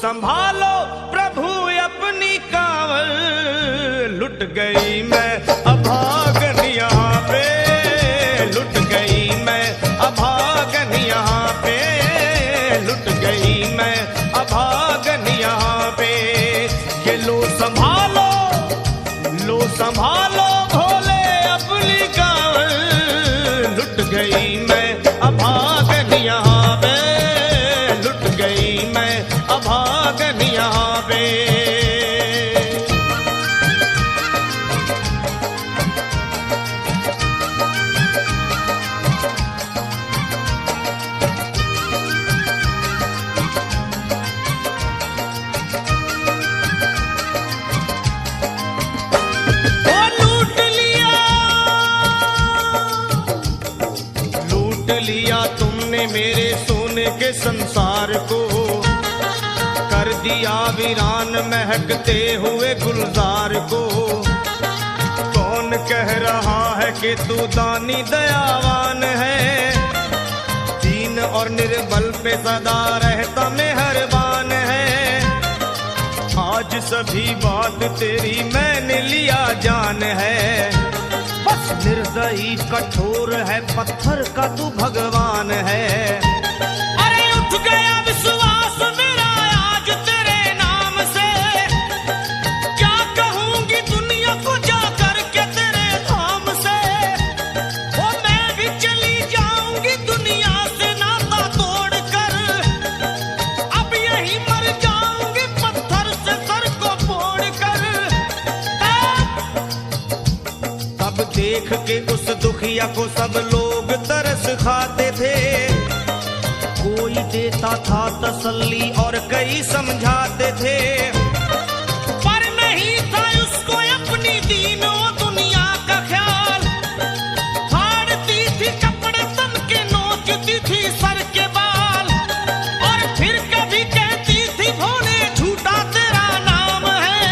संभालो प्रभु अपनी कांवल, लुट गई मैं अभागन यहाँ पे, लुट गई मैं अभागन यहाँ पे, लुट गई मैं अभागन यहाँ पे। ये लो संभालो भोले अपनी कांवल, लुट गई मैं अभागन यहाँ पे, लुट गई मैं अभागन यहाँ पे। तुमने मेरे सोने के संसार को, कर दिया वीरान महकते हुए गुलजार को। कौन कह रहा है कि तू दानी दयावान है, दीन और निर्बल पे सदा रहता मेहरबान है। आज सभी बात तेरी मैंने लिया जान है, बस निर्दयी कठोर है पत्थर का तू भगवान है। अरे उठ गया विश्वास मेरा आज तेरे नाम से, क्या कहूंगी दुनिया को जाकर के तेरे धाम से। वो मैं भी चली जाऊंगी दुनिया से नाता तोड़कर, अब यही मर जाऊंगी पत्थर से सर को फोड़कर। तब देख के उस दुखिया को सब लोग तरस खाते थे, कोई देता था तसल्ली और कई समझाते थे, पर नहीं था उसको अपनी दीनों दुनिया का ख्याल। फाड़ती थी कपड़े तन के, नोचती थी सर के बाल, और फिर कभी कहती थी भोले झूठा तेरा नाम है।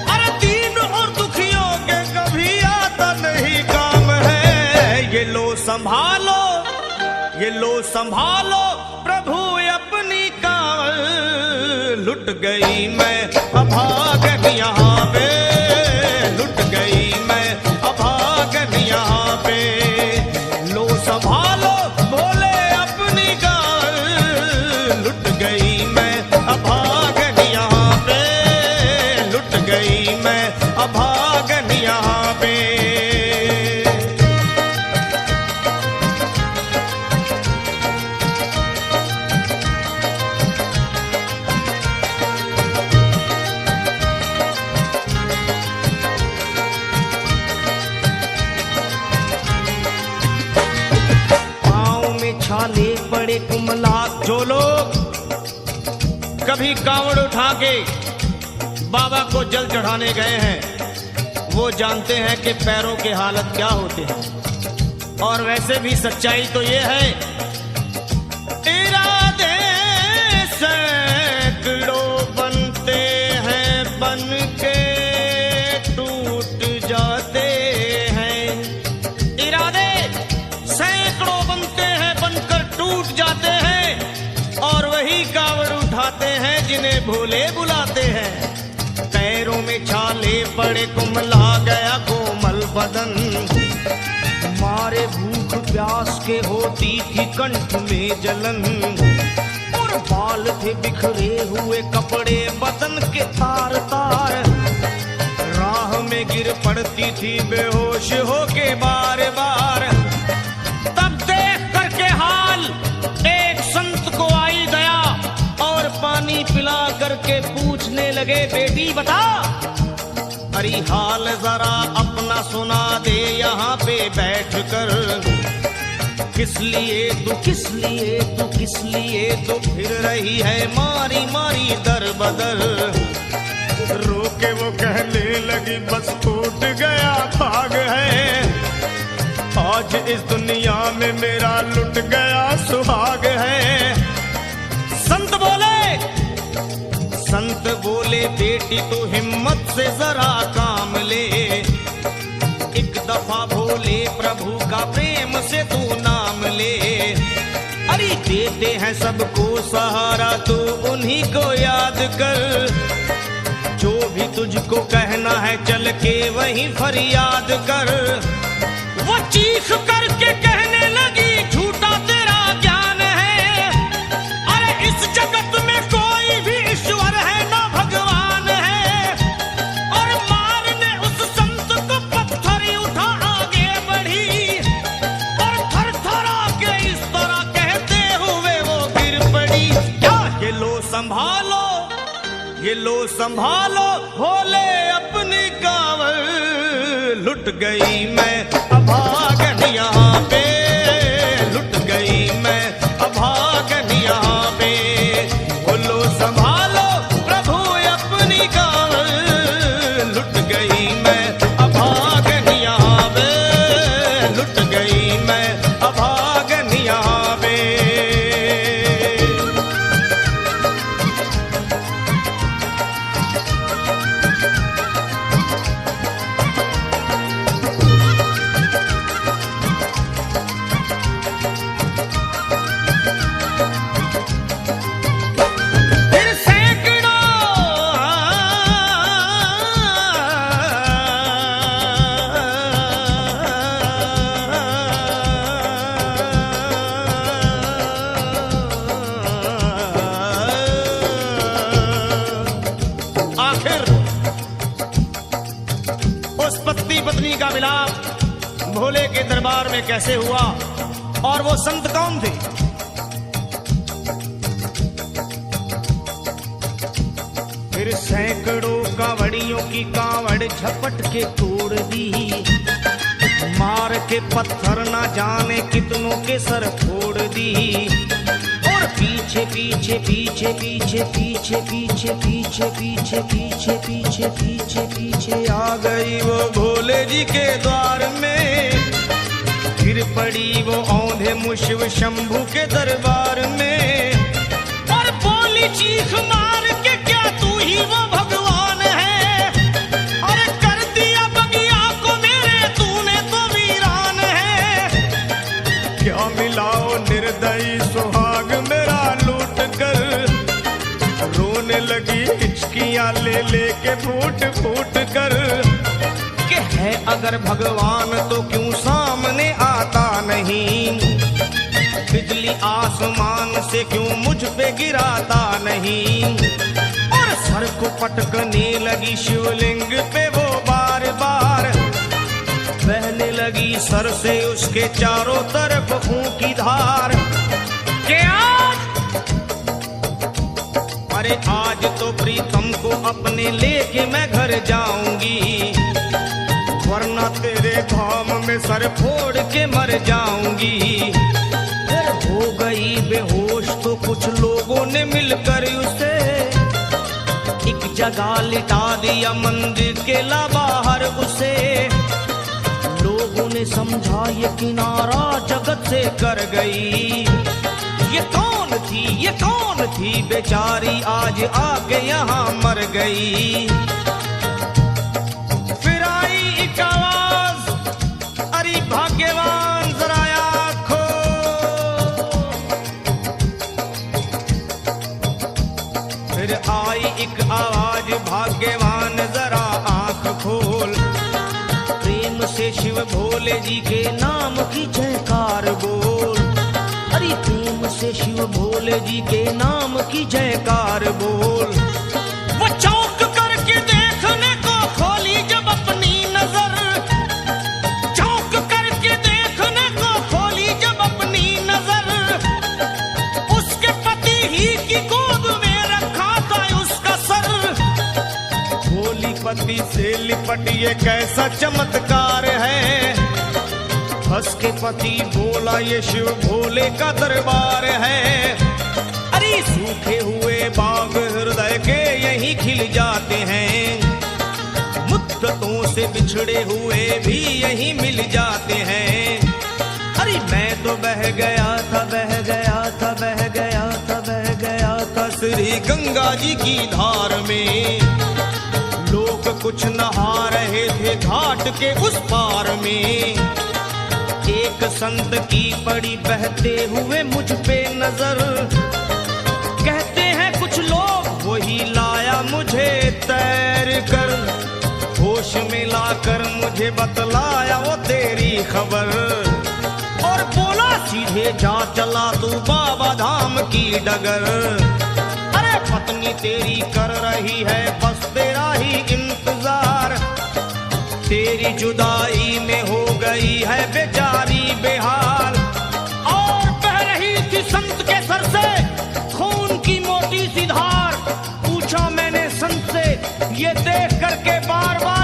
अरे दीन और दुखियों के कभी आता नहीं काम है। ये लो संभालो प्रभु अपनी कांवल, लुट गई मैं अभागन यहाँ पे, लुट गई मैं अभागन यहाँ पे। लो संभालो भोले अपनी कांवल, लुट गई मैं अभागन यहाँ पे, लुट गई मैं अभागन यहाँ पे। छाले पड़े कुमलात, जो लोग कभी कांवड़ उठा के बाबा को जल चढ़ाने गए हैं वो जानते हैं कि पैरों के हालत क्या होते हैं। और वैसे भी सच्चाई तो ये है, इरादे सैकड़ों बनते हैं बन के टूट जाते हैं। इरादे सैकड़ों बनते हैं बनकर टूट जाते हैं, और वही कांवड़ उठाते हैं जिन्हें भोले बुलाते हैं। पैरों में छाले पड़े कुमला गया कोमल बदन, मारे भूख प्यास के होती थी कंठ में जलन, और बाल थे बिखरे हुए कपड़े बदन के तार तार, राह में गिर पड़ती थी बेहोश होके बार बार। तब देख करके हाल एक संत को आई दया, और पानी पिला करके पूछने लगे बेटी बता, अरे हाल जरा अपना सुना दे यहाँ पे बैठ कर। किस लिए तू फिर रही है मारी मारी दर बदर। रोके वो कहने लगी बस टूट गया भाग है, आज इस दुनिया में मेरा लुट गया सुहाग है। संत बोले बेटी तू हिम्मत से जरा काम ले, एक दफा भोले प्रभु का प्रेम से तू नाम ले। अरे देते हैं सबको सहारा, तू उन्हीं को याद कर। जो भी तुझको कहना है चल के वहीं फरियाद कर। वो चीख करके कहने लगी झूठा तेरा ज्ञान है, अरे इस जगत में कोई भी ईश्वर है ना भगवान है। और मारने उस संत को पत्थर उठा आगे बढ़ी, और थर थरा के इस तरह कहते हुए वो गिर पड़ी। क्या ये लो संभालो, ये लो संभालो, भोले अपनी कांवर, लुट गई मैं अभागन यहाँ पे, लुट गई मैं अभागन यहाँ पे। बोलो संभालो प्रभु अपनी कांवर, लुट गई मैं अभागन यहाँ पे, लुट गई मैं अभागन यहाँ पे। पत्नी का मिलाप भोले के दरबार में कैसे हुआ और वो संत कौन थे? फिर सैकड़ों कांवड़ियों की कांवड़ झपट के तोड़ दी, मार के पत्थर ना जाने कितनों के सर फोड़ दी। और पीछे पीछे पीछे पीछे पीछे पीछे पीछे पीछे पीछे पीछे पीछे पीछे आ गई वो भोले जी के द्वार में। फिर पड़ी वो औंधे मुशिव शंभू के दरबार में, और बोली चीख मार के क्या तू ही वो भगवान है? और कर दिया बगिया को मेरे तूने तो वीरान है। क्या मिलाओ निर्दयी सुहाग मेरा लूट कर, रोने लगी हिचकियां ले लेके फूट फूट कर। कि है अगर भगवान तो क्यों सामने आता नहीं, बिजली आसमान से क्यों मुझ पे गिराता नहीं। और सर को पटकने लगी शिवलिंग पे वो बार बार, बहने लगी सर से उसके चारों तरफ खून की धार। क्या अरे आज तो प्रीतम को अपने लेके मैं घर जाऊंगी, वरना तेरे धाम में सर फोड़ के मर जाऊंगी। फिर हो गई बेहोश तो कुछ लोगों ने मिलकर उसे एक जगह लिटा दिया मंदिर के ला बाहर उसे। लोगों ने समझा ये किनारा जगत से कर गई। ये कौन थी, ये कौन थी बेचारी आज आके यहाँ मर गई। फिर आई एक आवाज, अरे भाग्यवान जरा आँखो। फिर आई एक आवाज, भाग्यवान जरा आँख खोल। प्रेम से शिव भोले जी के नाम की जयकार बोल। अरे प्रेम से शिव भोले जी के नाम की जयकार बोल। वो चौंक करके देखने को खोली जब अपनी नजर, चौंक करके देखने को खोली जब अपनी नजर। उसके पति ही की गोद में रखा था उसका सर। भोली पति से लिपट ये कैसा चमत्कार है, हंस के पति बोला ये शिव भोले का दरबार है। अरे सूखे हुए बाग हृदय के यहीं खिल जाते हैं, मुद्दतों से बिछड़े हुए भी यहीं मिल जाते हैं। अरे मैं तो बह गया था, बह गया था, बह गया था, बह गया था श्री गंगा जी की धार में। लोग कुछ नहा रहे थे घाट के उस पार में। एक संत की पड़ी बहते हुए मुझ पे नजर, कहते हैं कुछ लोग वही लाया मुझे तैर कर, होश में लाकर मुझे बतलाया वो तेरी खबर, और बोला सीधे जा चला तू बाबा धाम की डगर। अरे पत्नी तेरी कर रही है बस तेरा ही इंतजार, तेरी जुदाई में हो गई है बेचारी बेहाल, और बह रही थी संत के सर से खून की मोटी सी धार। पूछा मैंने संत से ये देख करके बार बार